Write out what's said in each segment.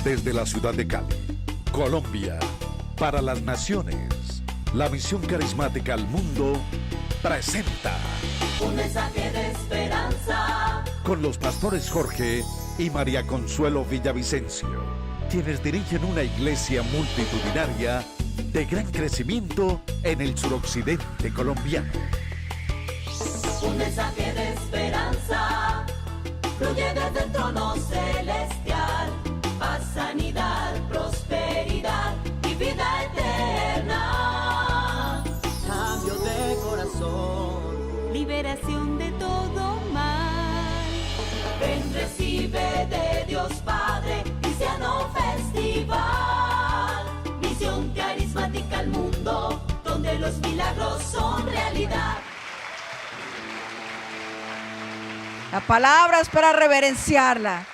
Desde la ciudad de Cali, Colombia, para las naciones, la misión carismática al mundo presenta un mensaje de esperanza con los pastores Jorge y María Consuelo Villavicencio, quienes dirigen una iglesia multitudinaria de gran crecimiento en el suroccidente colombiano. Un mensaje de esperanza fluye desde el trono celestial, paz, sanidad, prosperidad y vida eterna. Cambio de corazón, liberación de todo mal. Ven, recibe de Dios Padre, Cristiano Festival, misión carismática al mundo, donde los milagros son realidad. La palabra es para reverenciarla,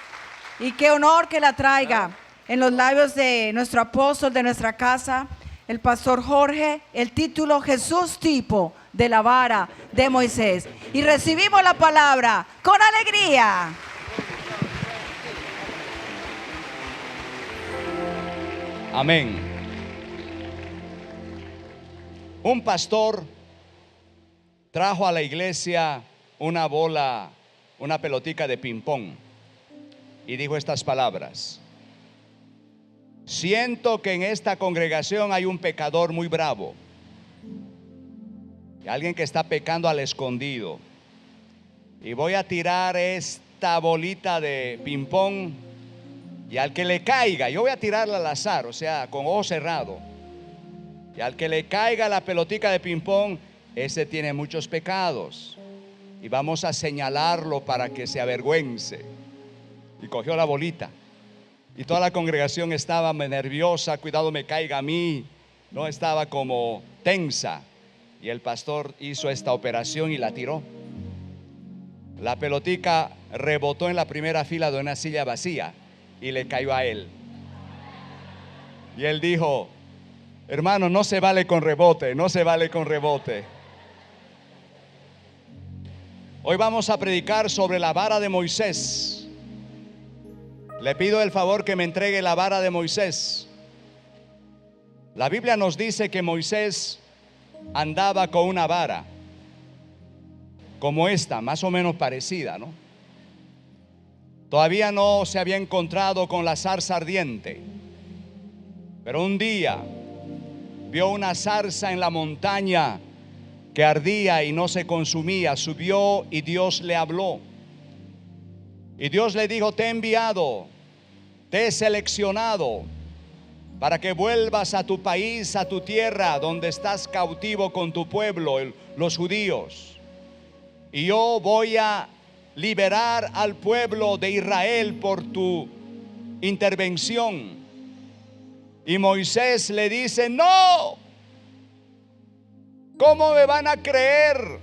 y qué honor que la traiga en los labios de nuestro apóstol de nuestra casa, el pastor Jorge, el título Jesús tipo de la vara de Moisés. Y recibimos la palabra con alegría. Amén. Un pastor trajo a la iglesia una bola, una pelotica de ping-pong, y dijo estas palabras: siento que en esta congregación hay un pecador muy bravo, y alguien que está pecando al escondido, y voy a tirar esta bolita de ping-pong, y al que le caiga, yo voy a tirarla al azar, o sea, con ojo cerrado, y al que le caiga la pelotica de ping-pong, ese tiene muchos pecados, y vamos a señalarlo para que se avergüence. Y cogió la bolita, y toda la congregación estaba nerviosa, cuidado me caiga a mí, no, estaba como tensa, y el pastor hizo esta operación y la tiró. La pelotica rebotó en la primera fila de una silla vacía y le cayó a él. Y él dijo: hermano, no se vale con rebote, no se vale con rebote. Hoy vamos a predicar sobre la vara de Moisés. Le pido el favor que me entregue la vara de Moisés. La Biblia nos dice que Moisés andaba con una vara como esta, más o menos parecida, ¿no? Todavía no se había encontrado con la zarza ardiente, pero un día vio una zarza en la montaña que ardía y no se consumía. Subió y Dios le habló, y Dios le dijo: te he enviado, te he seleccionado para que vuelvas a tu país, a tu tierra, donde estás cautivo con tu pueblo, los judíos, y yo voy a liberar al pueblo de Israel por tu intervención. Y Moisés le dice: no, ¿cómo me van a creer?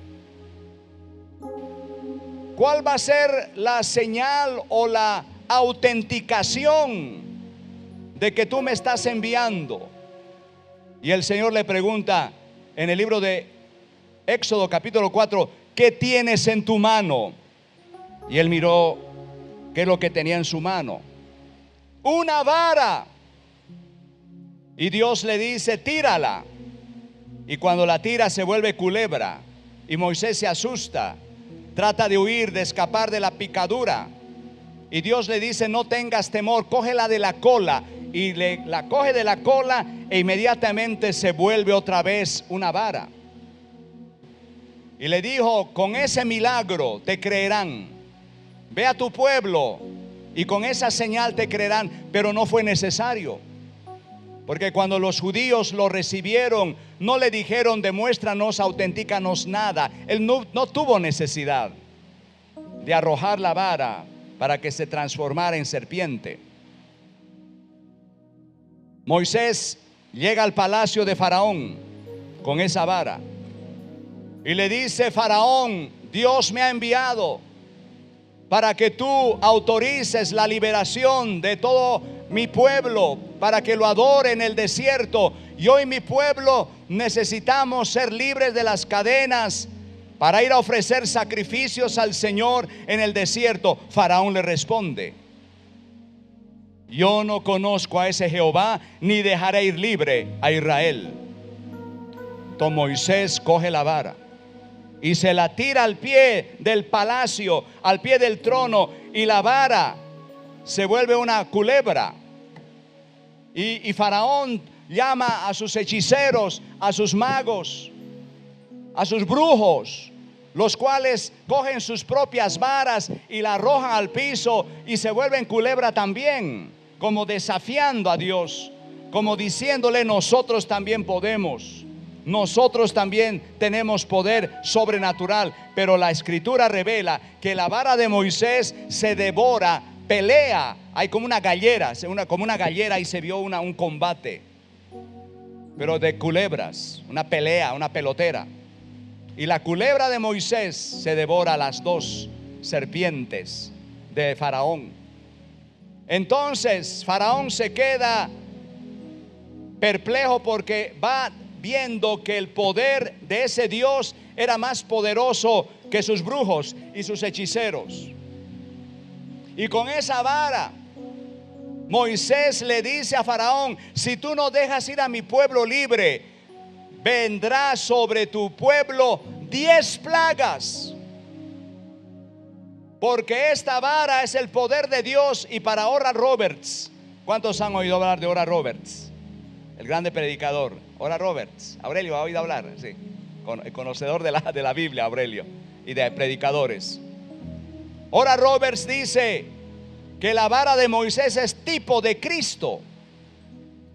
¿Cuál va a ser la señal o la autenticación de que tú me estás enviando? Y el Señor le pregunta en el libro de Éxodo capítulo 4: ¿qué tienes en tu mano? Y él miró qué es lo que tenía en su mano: una vara. Y Dios le dice: tírala. Y cuando la tira se vuelve culebra, y Moisés se asusta, trata de huir, de escapar de la picadura, y Dios le dice: no tengas temor, cógela de la cola. Y la coge de la cola, e inmediatamente se vuelve otra vez una vara. Y le dijo: con ese milagro te creerán, ve a tu pueblo y con esa señal te creerán. Pero no fue necesario, porque cuando los judíos lo recibieron, no le dijeron: demuéstranos, autentícanos nada. Él no tuvo necesidad de arrojar la vara para que se transformara en serpiente. Moisés llega al palacio de Faraón con esa vara y le dice: Faraón, Dios me ha enviado para que tú autorices la liberación de todo mi pueblo, para que lo adore en el desierto. Yo y mi pueblo necesitamos ser libres de las cadenas para ir a ofrecer sacrificios al Señor en el desierto. Faraón le responde: yo no conozco a ese Jehová, ni dejaré ir libre a Israel. Entonces Moisés coge la vara y se la tira al pie del palacio, al pie del trono, y la vara se vuelve una culebra. Y Faraón llama a sus hechiceros, a sus magos, a sus brujos, los cuales cogen sus propias varas y la arrojan al piso y se vuelven culebra también, como desafiando a Dios, como diciéndole: nosotros también podemos, nosotros también tenemos poder sobrenatural. Pero la escritura revela que la vara de Moisés se devora, pelea, hay como una gallera, y se vio un combate, pero de culebras, una pelea, una pelotera. Y la culebra de Moisés se devora a las dos serpientes de Faraón. Entonces Faraón se queda perplejo porque va viendo que el poder de ese Dios era más poderoso que sus brujos y sus hechiceros. Y con esa vara Moisés le dice a Faraón: si tú no dejas ir a mi pueblo libre, vendrá sobre tu pueblo 10 plagas, porque esta vara es el poder de Dios. Y para Oral Roberts, ¿cuántos han oído hablar de Oral Roberts? El grande predicador, Oral Roberts. Aurelio ha oído hablar, sí, el conocedor de la Biblia, Aurelio, y de predicadores. Oral Roberts dice que la vara de Moisés es tipo de Cristo,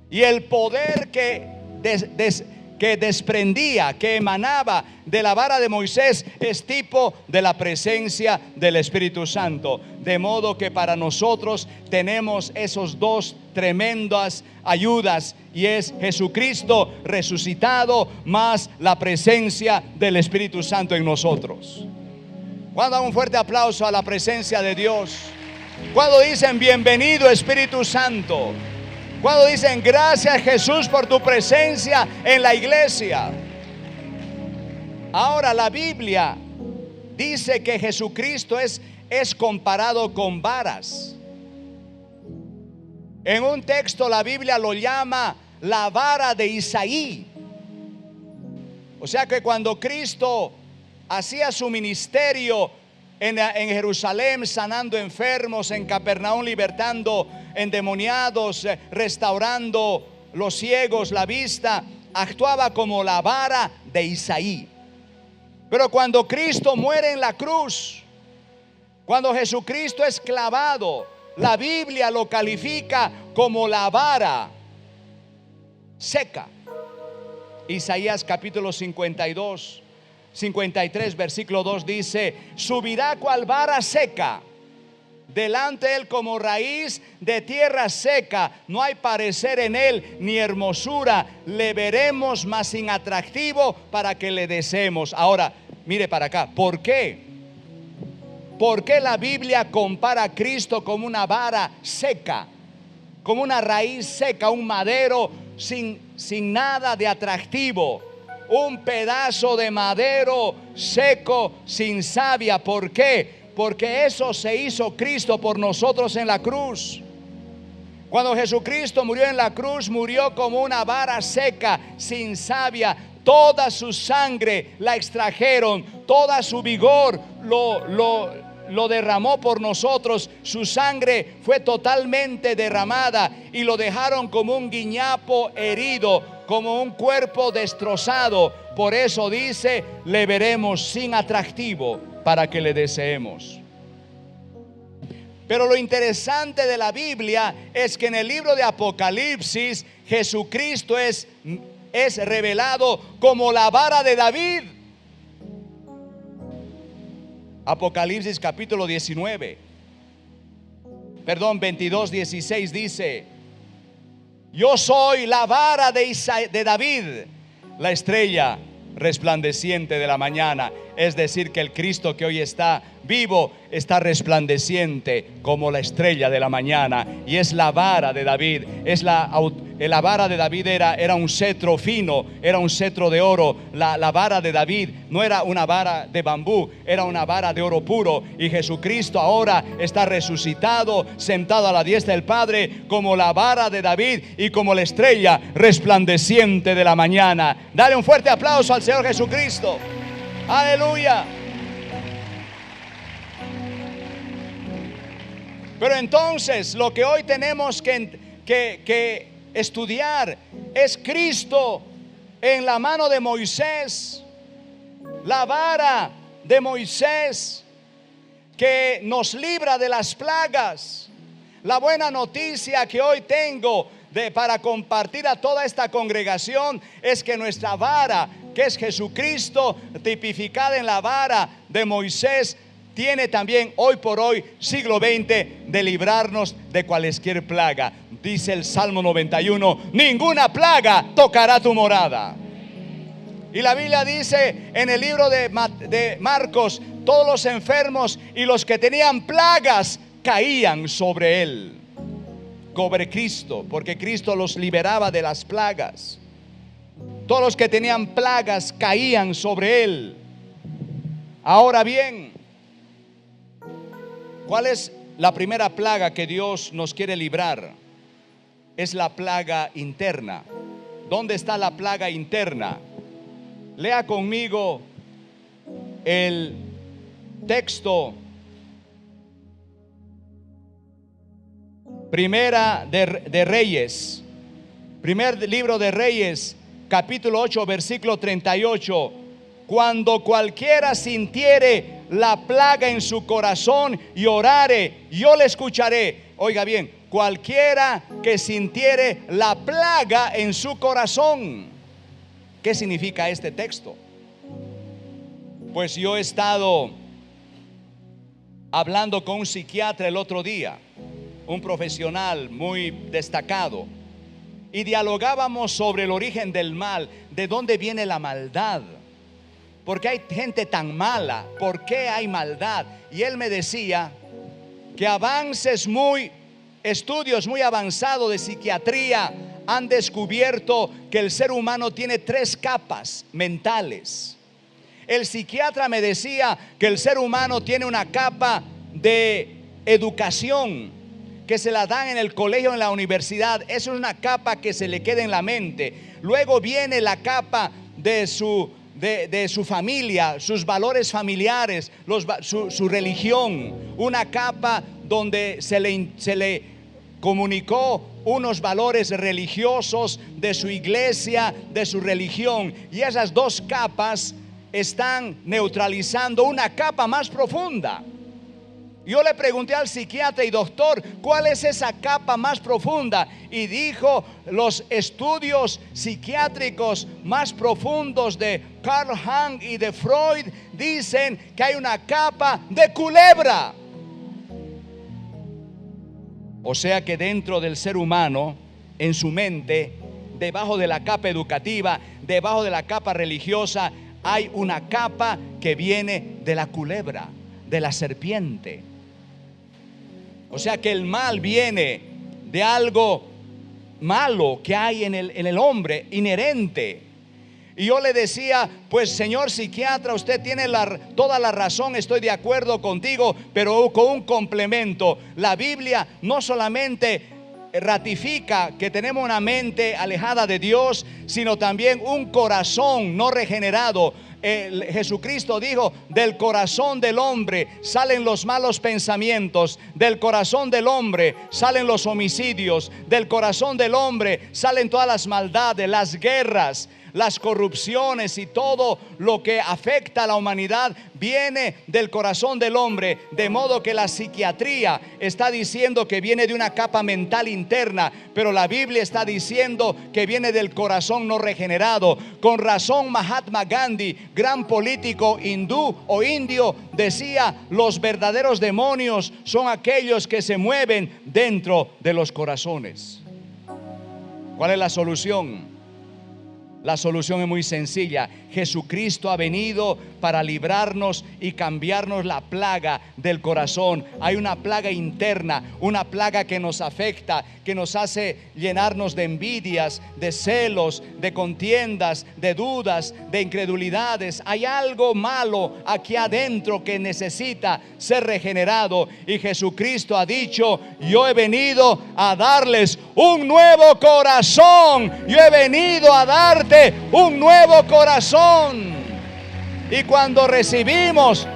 y el poder que desprendía, que emanaba de la vara de Moisés, es tipo de la presencia del Espíritu Santo. De modo que para nosotros tenemos esos dos tremendas ayudas, y es Jesucristo resucitado más la presencia del Espíritu Santo en nosotros. Cuando dan un fuerte aplauso a la presencia de Dios, cuando dicen: bienvenido Espíritu Santo, cuando dicen: gracias Jesús por tu presencia en la iglesia. Ahora, la Biblia dice que Jesucristo es comparado con varas. En un texto la Biblia lo llama la vara de Isaí. O sea que cuando Cristo hacía su ministerio en Jerusalén, sanando enfermos, en Capernaum libertando endemoniados, restaurando los ciegos la vista, actuaba como la vara de Isaí. Pero cuando Cristo muere en la cruz, cuando Jesucristo es clavado, la Biblia lo califica como la vara seca. Isaías capítulo 53 versículo 2 dice: subirá cual vara seca, delante de él como raíz de tierra seca, no hay parecer en él ni hermosura, le veremos más sin atractivo para que le deseemos. Ahora, mire para acá, ¿por qué? ¿Por qué la Biblia compara a Cristo como una vara seca, como una raíz seca, un madero sin nada de atractivo, un pedazo de madero seco sin savia? ¿Por qué? Porque eso se hizo Cristo por nosotros en la cruz. Cuando Jesucristo murió en la cruz, murió como una vara seca, sin savia. Toda su sangre la extrajeron, toda su vigor lo derramó por nosotros. Su sangre fue totalmente derramada y lo dejaron como un guiñapo herido, como un cuerpo destrozado. Por eso dice: le veremos sin atractivo para que le deseemos. Pero lo interesante de la Biblia es que en el libro de Apocalipsis Jesucristo es revelado como la vara de David. Apocalipsis capítulo 22, 16 dice: yo soy la vara de David, la estrella resplandeciente de la mañana. Es decir, que el Cristo que hoy está vivo está resplandeciente como la estrella de la mañana. Y es la vara de David. La vara de David era un cetro fino, era un cetro de oro. La vara de David no era una vara de bambú, era una vara de oro puro. Y Jesucristo ahora está resucitado, sentado a la diestra del Padre, como la vara de David y como la estrella resplandeciente de la mañana. Dale un fuerte aplauso al Señor Jesucristo. Aleluya. Pero entonces lo que hoy tenemos que estudiar es Cristo en la mano de Moisés, la vara de Moisés que nos libra de las plagas. La buena noticia que hoy tengo para compartir a toda esta congregación es que nuestra vara, que es Jesucristo, tipificada en la vara de Moisés, tiene también hoy por hoy, siglo XX, de librarnos de cualquier plaga. Dice el Salmo 91, ninguna plaga tocará tu morada. Y la Biblia dice en el libro de Marcos, todos los enfermos y los que tenían plagas caían sobre él, sobre Cristo, porque Cristo los liberaba de las plagas. Todos los que tenían plagas caían sobre él. Ahora bien, ¿cuál es la primera plaga que Dios nos quiere librar? Es la plaga interna. ¿Dónde está la plaga interna? Lea conmigo el texto. Primera de Reyes, primer libro de Reyes, capítulo 8, versículo 38. Cuando cualquiera sintiere la plaga en su corazón y orare, yo le escucharé. Oiga bien, cualquiera que sintiere la plaga en su corazón. ¿Qué significa este texto? Pues yo he estado hablando con un psiquiatra el otro día, un profesional muy destacado, y dialogábamos sobre el origen del mal, de dónde viene la maldad. ¿Por qué hay gente tan mala? ¿Por qué hay maldad? Y él me decía que estudios muy avanzados de psiquiatría han descubierto que el ser humano tiene 3 capas mentales. El psiquiatra me decía que el ser humano tiene una capa de educación que se la dan en el colegio, en la universidad. Eso es una capa que se le queda en la mente. Luego viene la capa de su familia, sus valores familiares, su religión, una capa donde se le comunicó unos valores religiosos de su iglesia, de su religión, y esas 2 capas están neutralizando una capa más profunda. Yo le pregunté al psiquiatra y doctor, ¿cuál es esa capa más profunda? Y dijo, los estudios psiquiátricos más profundos de Carl Jung y de Freud dicen que hay una capa de culebra. O sea que dentro del ser humano, en su mente, debajo de la capa educativa, debajo de la capa religiosa, hay una capa que viene de la culebra, de la serpiente. O sea que el mal viene de algo malo que hay en el hombre, inherente. Y yo le decía, pues señor psiquiatra, usted tiene toda la razón, estoy de acuerdo contigo, pero con un complemento. La Biblia no solamente ratifica que tenemos una mente alejada de Dios, sino también un corazón no regenerado. Jesucristo dijo, del corazón del hombre salen los malos pensamientos, del corazón del hombre salen los homicidios, del corazón del hombre salen todas las maldades, las guerras, las corrupciones y todo lo que afecta a la humanidad viene del corazón del hombre. De modo que la psiquiatría está diciendo que viene de una capa mental interna, pero la Biblia está diciendo que viene del corazón no regenerado. Con razón Mahatma Gandhi, gran político hindú o indio, decía, los verdaderos demonios son aquellos que se mueven dentro de los corazones. ¿Cuál es la solución? La solución es muy sencilla. Jesucristo ha venido para librarnos y cambiarnos la plaga del corazón. Hay una plaga interna, una plaga que nos afecta, que nos hace llenarnos de envidias, de celos, de contiendas, de dudas, de incredulidades. Hay algo malo aquí adentro que necesita ser regenerado. Y Jesucristo ha dicho: yo he venido a darles un nuevo corazón. Yo he venido a darte un nuevo corazón. Y cuando recibimos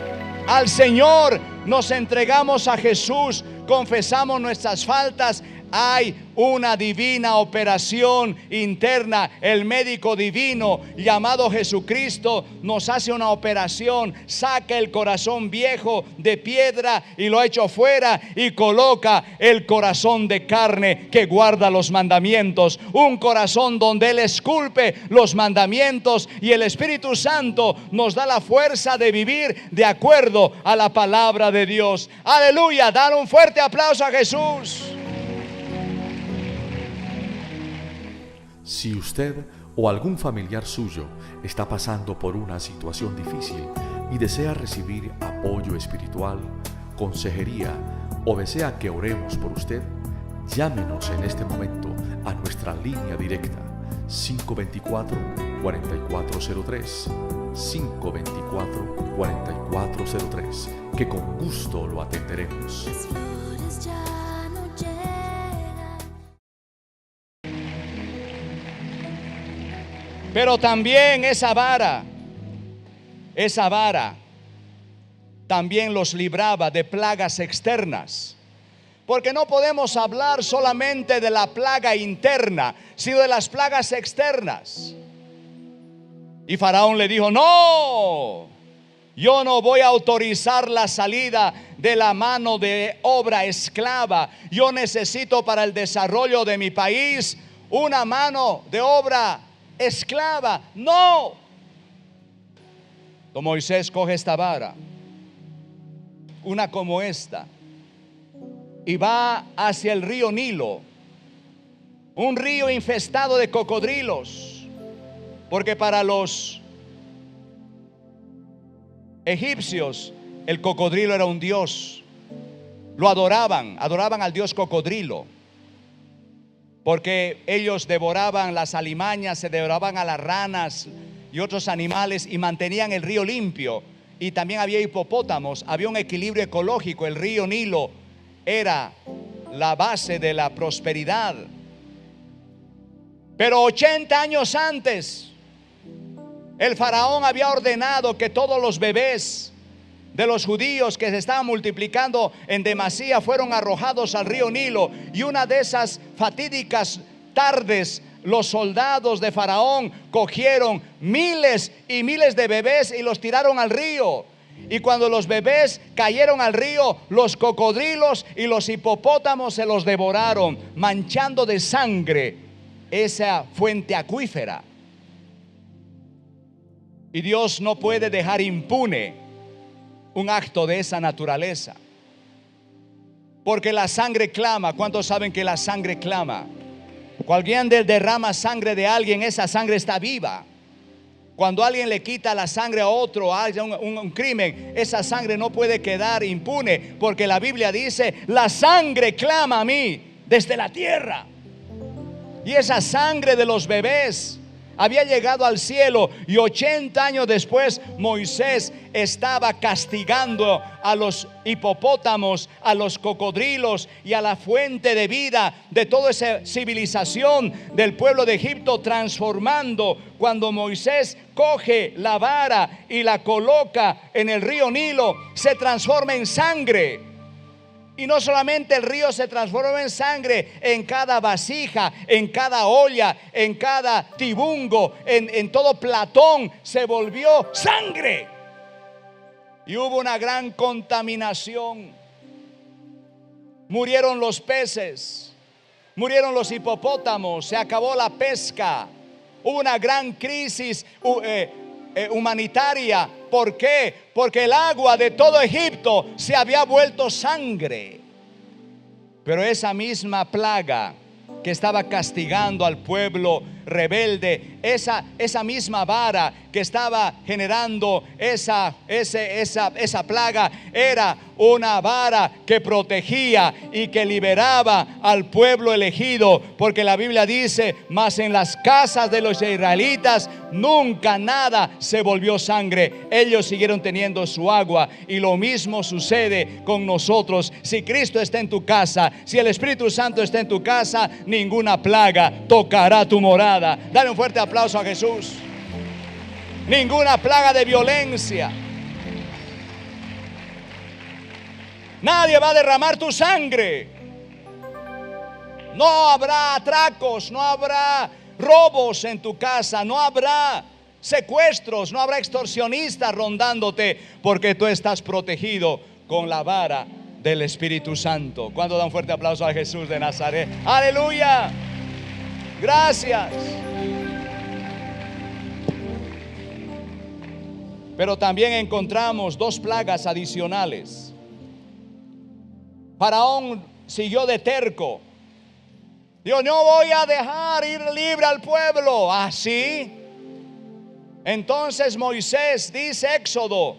al Señor, nos entregamos a Jesús, confesamos nuestras faltas, hay una divina operación interna. El médico divino llamado Jesucristo nos hace una operación, saca el corazón viejo de piedra y lo echa fuera y coloca el corazón de carne que guarda los mandamientos. Un corazón donde Él esculpe los mandamientos y el Espíritu Santo nos da la fuerza de vivir de acuerdo a la palabra de Dios. Aleluya, dar un fuerte aplauso a Jesús. Si usted o algún familiar suyo está pasando por una situación difícil y desea recibir apoyo espiritual, consejería o desea que oremos por usted, llámenos en este momento a nuestra línea directa 524-4403, 524-4403, que con gusto lo atenderemos. Pero también esa vara también los libraba de plagas externas. Porque no podemos hablar solamente de la plaga interna, sino de las plagas externas. Y Faraón le dijo: no, yo no voy a autorizar la salida de la mano de obra esclava. Yo necesito para el desarrollo de mi país una mano de obra esclava. No. Don Moisés coge esta vara, una como esta, y va hacia el río Nilo, un río infestado de cocodrilos, porque para los egipcios el cocodrilo era un dios. Lo adoraban al dios cocodrilo, porque ellos devoraban las alimañas, se devoraban a las ranas y otros animales y mantenían el río limpio. Y también había hipopótamos, había un equilibrio ecológico. El río Nilo era la base de la prosperidad. Pero 80 años antes, el faraón había ordenado que todos los bebés de los judíos que se estaban multiplicando en demasía fueron arrojados al río Nilo. Y una de esas fatídicas tardes, los soldados de Faraón cogieron miles y miles de bebés y los tiraron al río. Y cuando los bebés cayeron al río, los cocodrilos y los hipopótamos se los devoraron, manchando de sangre esa fuente acuífera. Y Dios no puede dejar impune un acto de esa naturaleza, porque la sangre clama. ¿Cuántos saben que la sangre clama? Cuando alguien derrama sangre de alguien, esa sangre está viva. Cuando alguien le quita la sangre a otro, haya un crimen, esa sangre no puede quedar impune, porque la Biblia dice: la sangre clama a mí desde la tierra. Y esa sangre de los bebés había llegado al cielo, y 80 años después Moisés estaba castigando a los hipopótamos, a los cocodrilos y a la fuente de vida de toda esa civilización del pueblo de Egipto, transformando. Cuando Moisés coge la vara y la coloca en el río Nilo, se transforma en sangre. Y no solamente el río se transforma en sangre, en cada vasija, en cada olla, en cada tibungo, en todo platón se volvió sangre. Y hubo una gran contaminación. Murieron los peces, murieron los hipopótamos, se acabó la pesca. Hubo una gran crisis humanitaria. ¿Por qué? Porque el agua de todo Egipto se había vuelto sangre. Pero esa misma plaga que estaba castigando al pueblo rebelde, esa misma vara que estaba generando esa plaga, era una vara que protegía y que liberaba al pueblo elegido, porque la Biblia dice: mas en las casas de los israelitas nunca nada se volvió sangre. Ellos siguieron teniendo su agua, y lo mismo sucede con nosotros. Si Cristo está en tu casa, si el Espíritu Santo está en tu casa, ninguna plaga tocará tu morada. Dale un fuerte aplauso a Jesús. Ninguna plaga de violencia. Nadie va a derramar tu sangre. No habrá atracos, no habrá robos en tu casa, no habrá secuestros, no habrá extorsionistas rondándote, porque tú estás protegido con la vara del Espíritu Santo. ¿Cuándo da un fuerte aplauso a Jesús de Nazaret? ¡Aleluya! Gracias. Pero también encontramos dos plagas adicionales. Faraón siguió de terco. Dios: no voy a dejar ir libre al pueblo. ¿Así? Entonces Moisés, dice Éxodo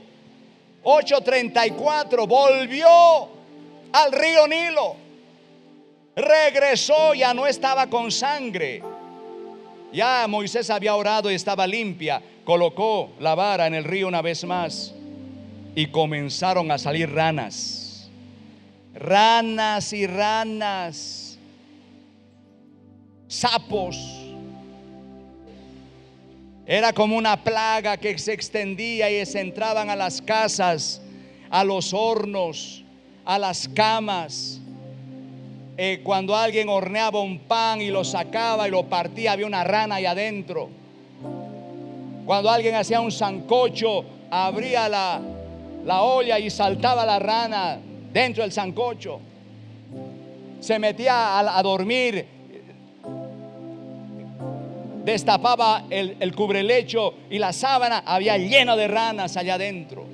8:34, volvió al río Nilo. Regresó, ya no estaba con sangre. Ya Moisés había orado y estaba limpia. Colocó la vara en el río una vez más y comenzaron a salir ranas. Ranas y ranas. Sapos. Era como una plaga que se extendía y se entraban a las casas, a los hornos, a las camas. Cuando alguien horneaba un pan y lo sacaba y lo partía, había una rana ahí adentro. Cuando alguien hacía un sancocho, abría la olla y saltaba la rana dentro del sancocho. Se metía a dormir, destapaba el cubrelecho y la sábana, había lleno de ranas allá adentro.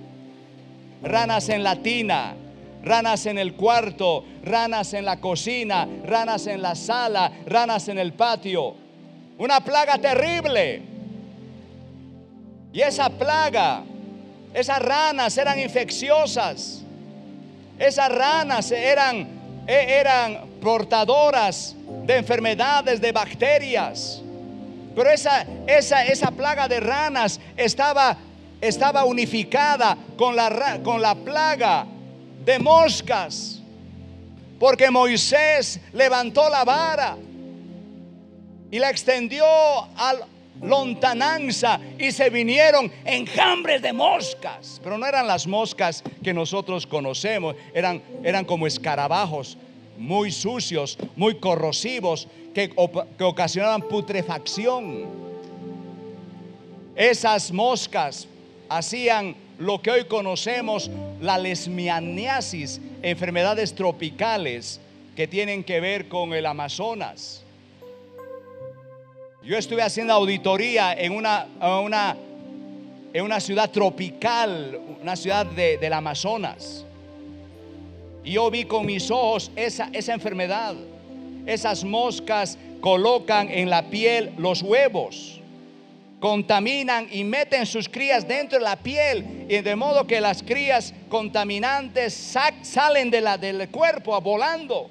Ranas en la tina, ranas en el cuarto, ranas en la cocina, ranas en la sala, ranas en el patio. Una plaga terrible. Y esa plaga, esas ranas eran infecciosas. Esas ranas eran portadoras de enfermedades, de bacterias. Pero esa plaga de ranas estaba unificada con la plaga de moscas, porque Moisés levantó la vara y la extendió a lontananza y se vinieron enjambres de moscas. Pero no eran las moscas que nosotros conocemos, eran como escarabajos muy sucios, muy corrosivos, que ocasionaban putrefacción. Esas moscas hacían lo que hoy conocemos la leishmaniasis, enfermedades tropicales que tienen que ver con el Amazonas. Yo estuve haciendo auditoría en una ciudad tropical, una ciudad del Amazonas, y yo vi con mis ojos esa enfermedad. Esas moscas colocan en la piel los huevos, contaminan y meten sus crías dentro de la piel, y de modo que las crías contaminantes salen del cuerpo volando.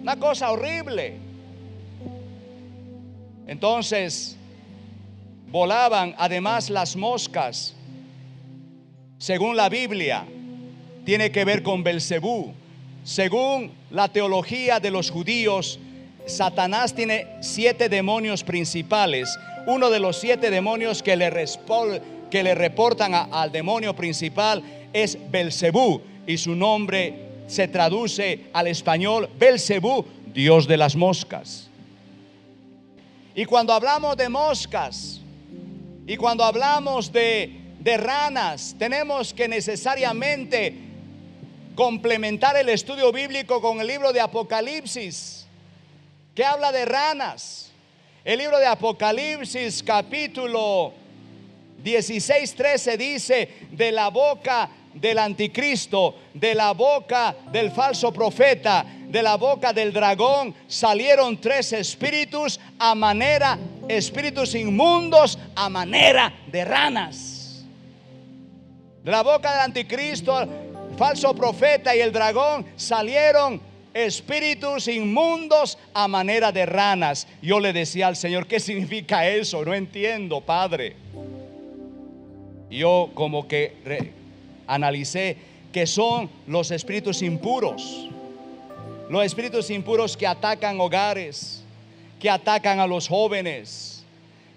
Una cosa horrible. Entonces volaban. Además, las moscas, según la Biblia, tiene que ver con Belcebú. Según la teología de los judíos, Satanás tiene 7 demonios principales. Uno de los 7 demonios que le reportan al demonio principal es Belcebú, y su nombre se traduce al español Belcebú, Dios de las moscas. Y cuando hablamos de moscas y cuando hablamos de ranas, tenemos que necesariamente complementar el estudio bíblico con el libro de Apocalipsis, que habla de ranas. El libro de Apocalipsis, capítulo 16:13, dice: de la boca del anticristo, de la boca del falso profeta, de la boca del dragón salieron 3 espíritus espíritus inmundos a manera de ranas. De la boca del anticristo, falso profeta y el dragón salieron espíritus inmundos a manera de ranas. Yo le decía al Señor, ¿qué significa eso? No entiendo, Padre. Yo como que analicé que son los espíritus impuros. Los espíritus impuros que atacan hogares, que atacan a los jóvenes,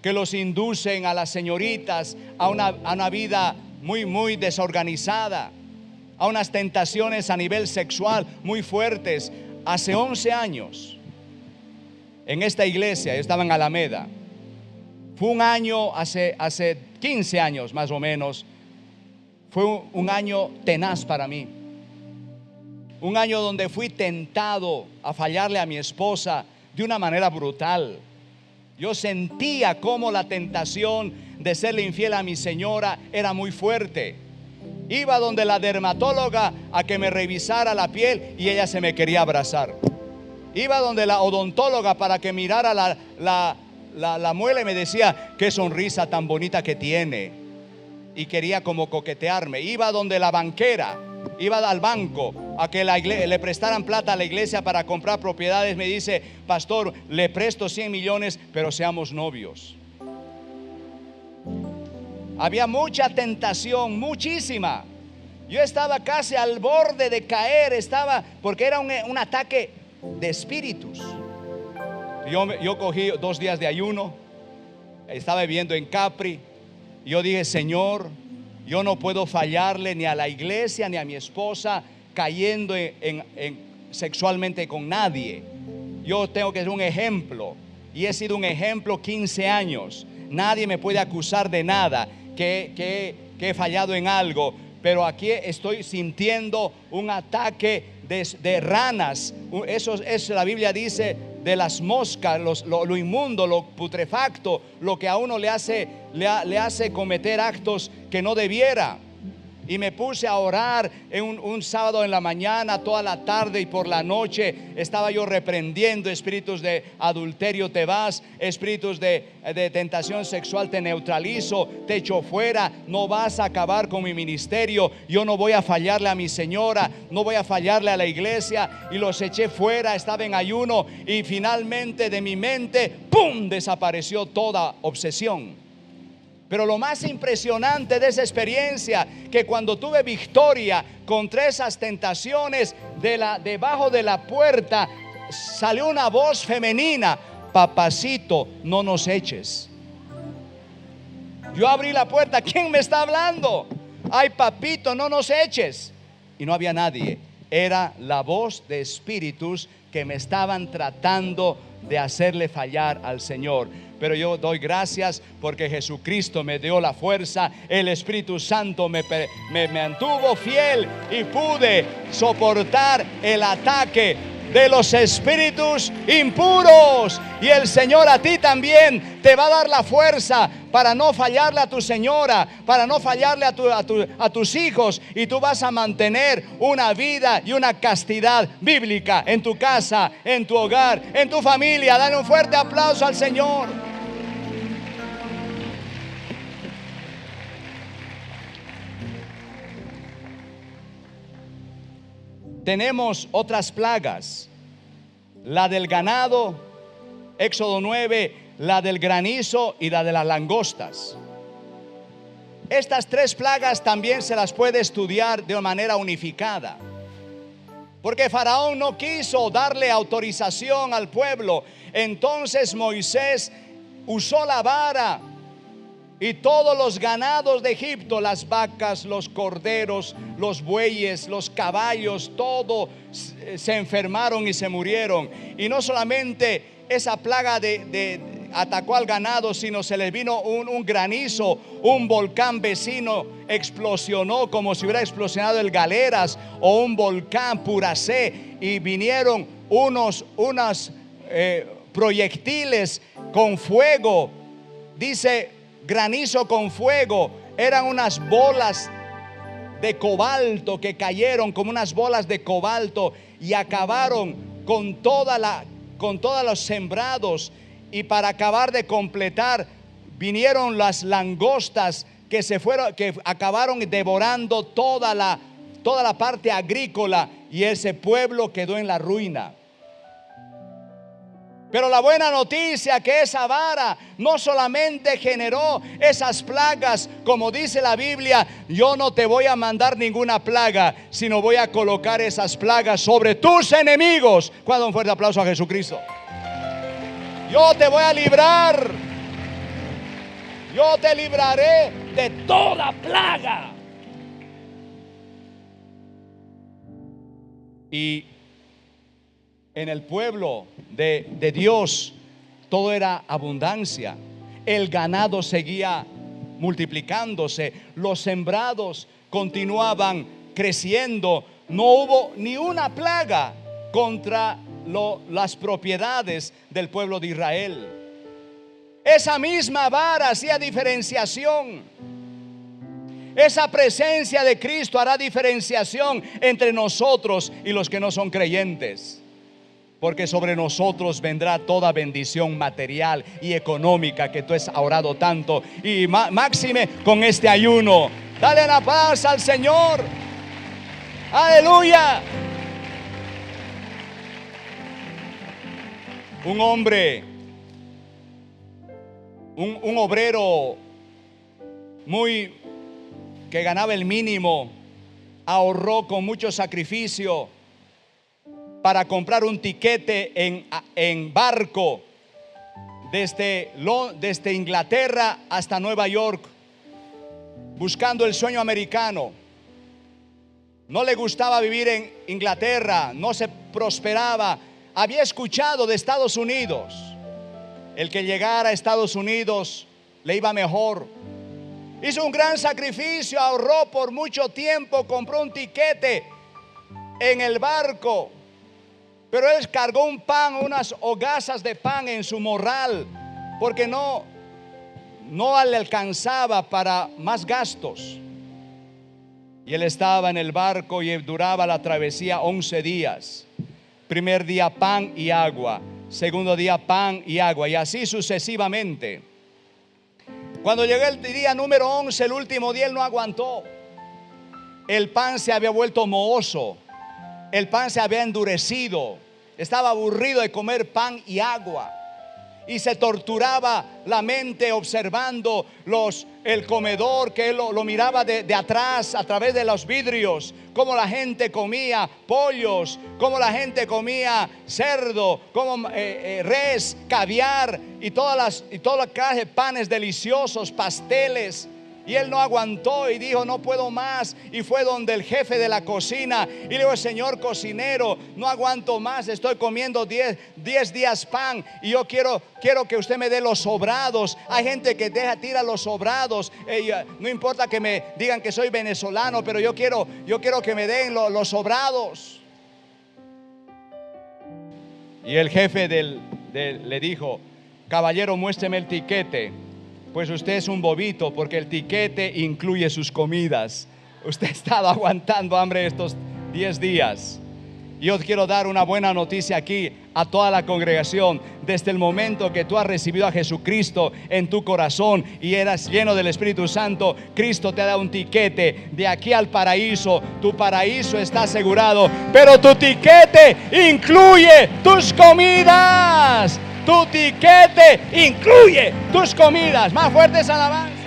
que los inducen a las señoritas a una vida muy desorganizada, a unas tentaciones a nivel sexual muy fuertes. Hace 11 años, en esta iglesia, yo estaba en Alameda, fue un año, hace 15 años más o menos, fue un año tenaz para mí. Un año donde fui tentado a fallarle a mi esposa de una manera brutal. Yo sentía cómo la tentación de serle infiel a mi señora era muy fuerte. Iba donde la dermatóloga a que me revisara la piel y ella se me quería abrazar. Iba donde la odontóloga para que mirara la muela y me decía, qué sonrisa tan bonita que tiene. Y quería como coquetearme. Iba donde la banquera, iba al banco a que le prestaran plata a la iglesia para comprar propiedades. Me dice, pastor, le presto 100 millones, pero seamos novios. Había mucha tentación, muchísima. Yo estaba casi al borde de caer, porque era un ataque de espíritus. Yo cogí 2 días de ayuno, estaba viviendo en Capri. Yo dije, Señor, yo no puedo fallarle ni a la iglesia ni a mi esposa cayendo sexualmente con nadie. Yo tengo que ser un ejemplo, y he sido un ejemplo 15 años. Nadie me puede acusar de nada, que he fallado en algo, pero aquí estoy sintiendo un ataque de ranas. Eso la Biblia dice, de las moscas, lo inmundo, lo putrefacto, lo que a uno le hace cometer actos que no debiera. Y me puse a orar en un sábado en la mañana, toda la tarde y por la noche. Estaba yo reprendiendo espíritus de adulterio, te vas, espíritus de tentación sexual, te neutralizo, te echo fuera, no vas a acabar con mi ministerio. Yo no voy a fallarle a mi señora, no voy a fallarle a la iglesia. Y los eché fuera, estaba en ayuno y finalmente de mi mente, ¡pum!, desapareció toda obsesión. Pero lo más impresionante de esa experiencia, que cuando tuve victoria contra esas tentaciones, debajo de la puerta salió una voz femenina: papacito, no nos eches. Yo abrí la puerta, ¿quién me está hablando? Ay, papito, no nos eches. Y no había nadie. Era la voz de espíritus que me estaban tratando de hacerle fallar al Señor. Pero yo doy gracias porque Jesucristo me dio la fuerza. El Espíritu Santo me mantuvo fiel y pude soportar el ataque de los espíritus impuros. Y el Señor a ti también te va a dar la fuerza para no fallarle a tu señora, para no fallarle a tus hijos, y tú vas a mantener una vida y una castidad bíblica en tu casa, en tu hogar, en tu familia. Dale un fuerte aplauso al Señor. Tenemos otras plagas: la del ganado, Éxodo 9, la del granizo y la de las langostas. Estas 3 plagas también se las puede estudiar de manera unificada, porque Faraón no quiso darle autorización al pueblo. Entonces Moisés usó la vara, y todos los ganados de Egipto, las vacas, los corderos, los bueyes, los caballos, todo se enfermaron y se murieron. Y no solamente esa plaga atacó al ganado, sino se les vino un granizo. Un volcán vecino explosionó como si hubiera explosionado el Galeras o un volcán Puracé, y vinieron unos proyectiles con fuego. Dice granizo con fuego. Eran unas bolas de cobalto que cayeron como unas bolas de cobalto y acabaron con todos los sembrados, y para acabar de completar vinieron las langostas que acabaron devorando toda la parte agrícola, y ese pueblo quedó en la ruina. Pero la buena noticia, que esa vara no solamente generó esas plagas, como dice la Biblia: yo no te voy a mandar ninguna plaga, sino voy a colocar esas plagas sobre tus enemigos. ¿Cuándo? Un fuerte aplauso a Jesucristo. Yo te voy a librar. Yo te libraré de toda plaga. Y en el pueblo de Dios todo era abundancia. El ganado seguía multiplicándose, los sembrados continuaban creciendo. No hubo ni una plaga contra las propiedades del pueblo de Israel. Esa misma vara hacía diferenciación. Esa presencia de Cristo hará diferenciación entre nosotros y los que no son creyentes, porque sobre nosotros vendrá toda bendición material y económica que tú has orado tanto, y máxime con este ayuno. Dale la paz al Señor. Aleluya. Un hombre, un obrero que ganaba el mínimo, ahorró con mucho sacrificio para comprar un tiquete en barco desde Inglaterra hasta Nueva York, buscando el sueño americano. No le gustaba vivir en Inglaterra, no se prosperaba. Había escuchado de Estados Unidos. El que llegara a Estados Unidos le iba mejor. Hizo un gran sacrificio, ahorró por mucho tiempo, compró un tiquete en el barco. Pero él cargó un pan, unas hogazas de pan en su morral, porque no le alcanzaba para más gastos. Y él estaba en el barco y duraba la travesía 11 días. Primer día pan y agua, segundo día pan y agua, y así sucesivamente. Cuando llegó el día número 11, el último día, él no aguantó. El pan se había vuelto mohoso, el pan se había endurecido, estaba aburrido de comer pan y agua, y se torturaba la mente observando el comedor, que él lo miraba de atrás a través de los vidrios, cómo la gente comía pollos, cómo la gente comía cerdo, como res, caviar y toda la clase de panes deliciosos, pasteles. Y él no aguantó y dijo: no puedo más. Y fue donde el jefe de la cocina y le dijo: señor cocinero, no aguanto más, estoy comiendo 10 días pan, y yo quiero que usted me dé los sobrados. Hay gente que tira los sobrados. No importa que me digan que soy venezolano, pero yo quiero que me den los sobrados. Y el jefe le dijo: caballero, muéstreme el tiquete. Pues usted es un bobito, porque el tiquete incluye sus comidas. Usted ha estado aguantando hambre estos 10 días. Yo quiero dar una buena noticia aquí a toda la congregación. Desde el momento que tú has recibido a Jesucristo en tu corazón y eras lleno del Espíritu Santo, Cristo te da un tiquete de aquí al paraíso. Tu paraíso está asegurado, pero tu tiquete incluye tus comidas. Tu tiquete incluye tus comidas. Más fuertes alabanzas.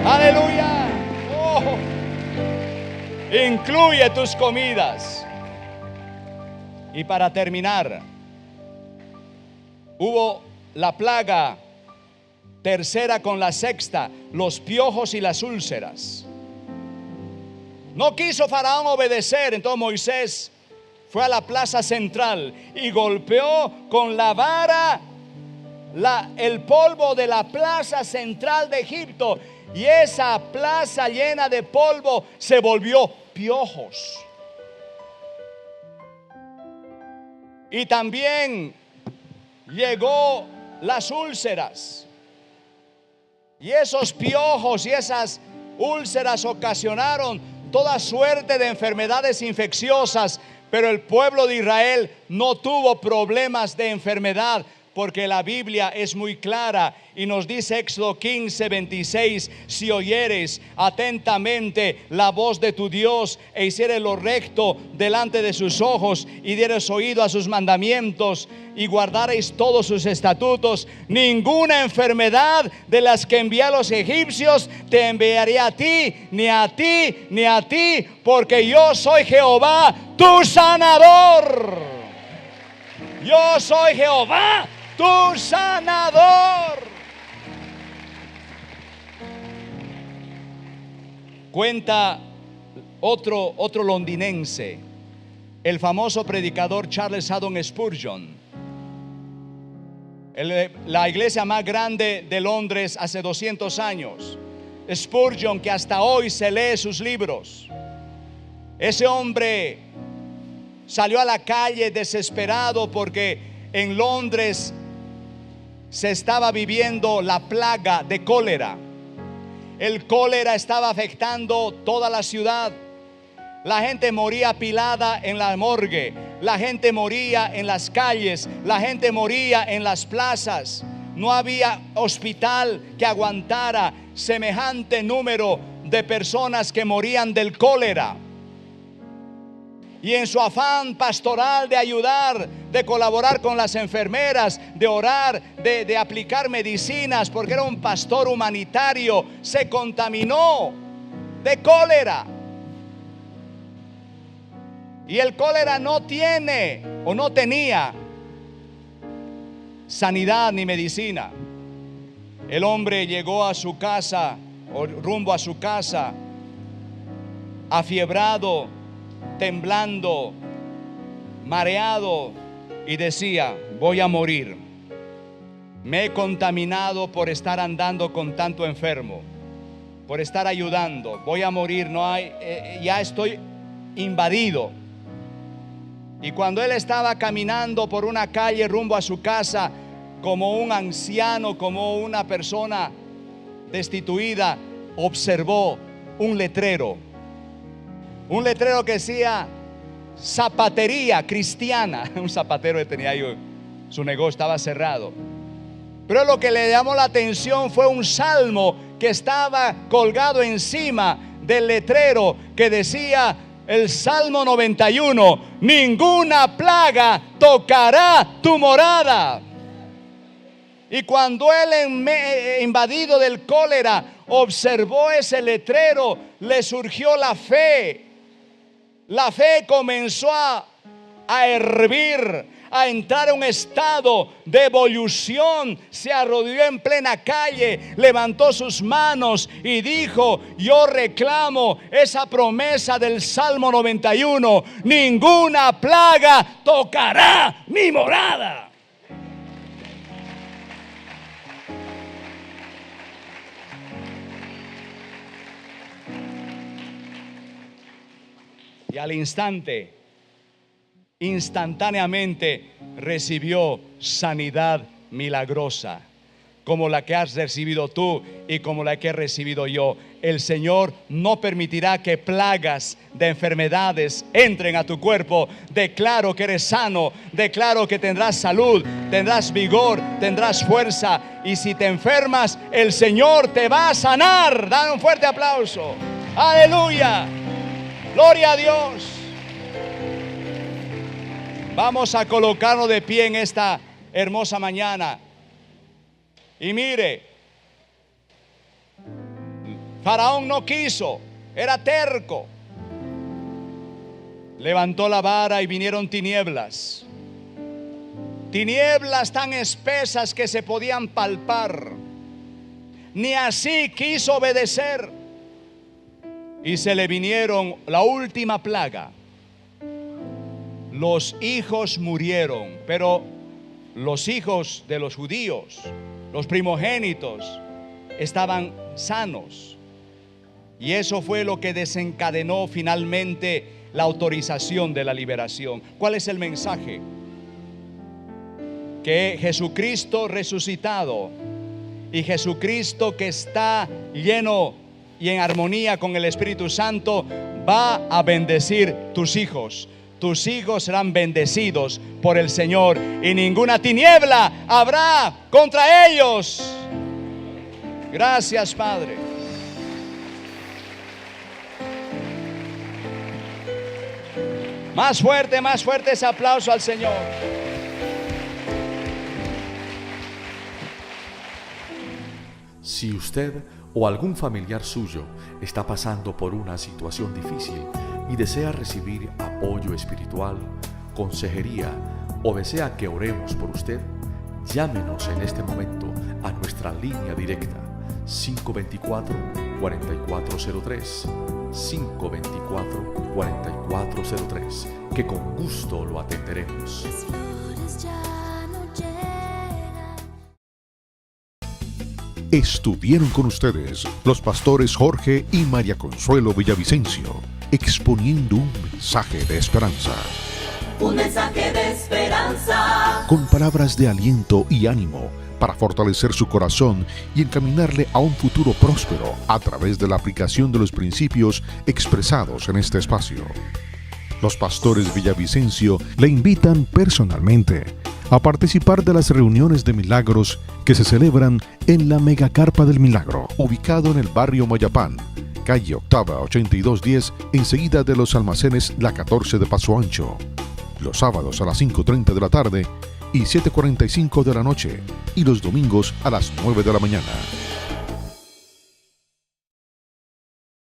Aleluya. Oh. Incluye tus comidas. Y para terminar, hubo la plaga tercera con la sexta, los piojos y las úlceras. No quiso Faraón obedecer, entonces Moisés fue a la plaza central y golpeó con la vara el polvo de la plaza central de Egipto, y esa plaza llena de polvo se volvió piojos. Y también llegó las úlceras, y esos piojos y esas úlceras ocasionaron toda suerte de enfermedades infecciosas, Pero el pueblo de Israel no tuvo problemas de enfermedad, porque la Biblia es muy clara y nos dice Éxodo 15:26: si oyeres atentamente la voz de tu Dios e hicieres lo recto delante de sus ojos y dieres oído a sus mandamientos y guardareis todos sus estatutos, ninguna enfermedad de las que envié a los egipcios te enviaré a ti, ni a ti, ni a ti, porque yo soy Jehová, tu sanador. Yo soy Jehová, tu sanador. Cuenta otro londinense, el famoso predicador Charles Haddon Spurgeon. La iglesia más grande de Londres hace 200 años. Spurgeon, que hasta hoy se lee sus libros. Ese hombre salió a la calle desesperado porque en Londres se estaba viviendo la plaga de cólera. El cólera estaba afectando toda la ciudad. La gente moría apilada en la morgue, la gente moría en las calles, la gente moría en las plazas. No había hospital que aguantara semejante número de personas que morían del cólera. Y en su afán pastoral de ayudar, de colaborar con las enfermeras, de orar, de aplicar medicinas, porque era un pastor humanitario, se contaminó de cólera. Y el cólera no tiene o no tenía sanidad ni medicina. El hombre llegó a su casa, o rumbo a su casa, afiebrado, temblando, mareado, y decía: voy a morir. Me he contaminado por estar andando con tanto enfermo, por estar ayudando. Voy a morir, ya estoy invadido. Y cuando él estaba caminando por una calle rumbo a su casa, como un anciano, como una persona destituida, observó un letrero que decía zapatería cristiana. Un zapatero que tenía ahí, su negocio estaba cerrado. Pero lo que le llamó la atención fue un salmo que estaba colgado encima del letrero, que decía el Salmo 91: ninguna plaga tocará tu morada. Y cuando él, invadido del cólera, observó ese letrero, le surgió la fe. La fe comenzó a hervir, a entrar en un estado de evolución. Se arrodilló en plena calle, levantó sus manos y dijo: yo reclamo esa promesa del Salmo 91: ninguna plaga tocará mi morada. Y al instante, instantáneamente, recibió sanidad milagrosa, como la que has recibido tú y como la que he recibido yo. El Señor no permitirá que plagas de enfermedades entren a tu cuerpo. Declaro que eres sano, declaro que tendrás salud, tendrás vigor, tendrás fuerza. Y si te enfermas, el Señor te va a sanar. Dale un fuerte aplauso. Aleluya. Gloria a Dios. Vamos a colocarnos de pie en esta hermosa mañana. Y mire, Faraón no quiso, era terco. Levantó la vara y vinieron tinieblas. Tinieblas tan espesas que se podían palpar. Ni así quiso obedecer. Y se le vinieron la última plaga. Los hijos murieron, pero los hijos de los judíos, los primogénitos, estaban sanos. Y eso fue lo que desencadenó finalmente la autorización de la liberación. ¿Cuál es el mensaje? Que Jesucristo resucitado y Jesucristo que está lleno y en armonía con el Espíritu Santo va a bendecir tus hijos. tus hijos serán bendecidos por el Señor y ninguna tiniebla habrá contra ellos. Gracias, Padre. Más fuerte ese aplauso al Señor. Si usted o algún familiar suyo está pasando por una situación difícil y desea recibir apoyo espiritual, consejería o desea que oremos por usted, llámenos en este momento a nuestra línea directa 524-4403, 524-4403, que con gusto lo atenderemos. Estuvieron con ustedes los pastores Jorge y María Consuelo Villavicencio, exponiendo un mensaje de esperanza. Un mensaje de esperanza. Con palabras de aliento y ánimo para fortalecer su corazón y encaminarle a un futuro próspero a través de la aplicación de los principios expresados en este espacio. Los pastores Villavicencio le invitan personalmente a participar de las reuniones de milagros que se celebran en la Megacarpa del Milagro, ubicado en el barrio Mayapán, calle Octava 8210, enseguida de los almacenes La 14 de Paso Ancho. Los sábados a las 5:30 de la tarde y 7:45 de la noche, y los domingos a las 9 de la mañana.